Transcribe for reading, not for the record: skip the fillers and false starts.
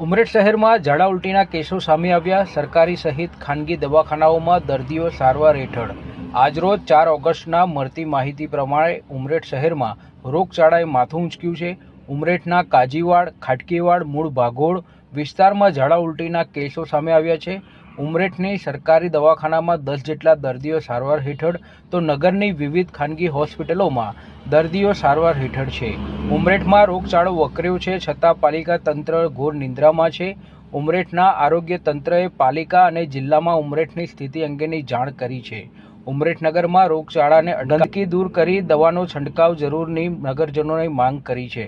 ઉમરેઠ શહેરમાં ઝાડા ઉલટીના કેસો સામે આવ્યા। સરકારી સહિત ખાનગી દવાખાનાઓમાં દર્દીઓ સારવાર હેઠળ। આજરોજ 4 ઓગસ્ટના મળતી માહિતી પ્રમાણે ઉમરેઠ શહેરમાં રોગચાળાએ માથું ઊંચક્યું છે। ઉમરેઠના કાજીવાડ, ખાટકીવાડ, મૂળ ભાગોળ વિસ્તારમાં ઝાડા ઉલટીના કેસો સામે આવ્યા છે। ઉમરેઠની સરકારી દવાખાનામાં 10 જેટલા દર્દીઓ સારવાર હેઠળ તો નગરની વિવિધ ખાનગી હોસ્પિટલોમાં દર્દીઓ સારવાર હેઠળ છે। ઉમરેઠમાં રોગચાળો વકર્યો છે, છતાં પાલિકા તંત્ર ઘોર નિંદ્રામાં છે। ઉમરેઠના આરોગ્ય તંત્રએ પાલિકા અને જિલ્લામાં ઉમરેઠની સ્થિતિ અંગેની જાણ કરી છે। ઉમરેઠ નગરમાં રોગચાળાને ગંદકી દૂર કરી દવાનો છંટકાવ જરૂરની નગરજનોએ માંગ કરી છે।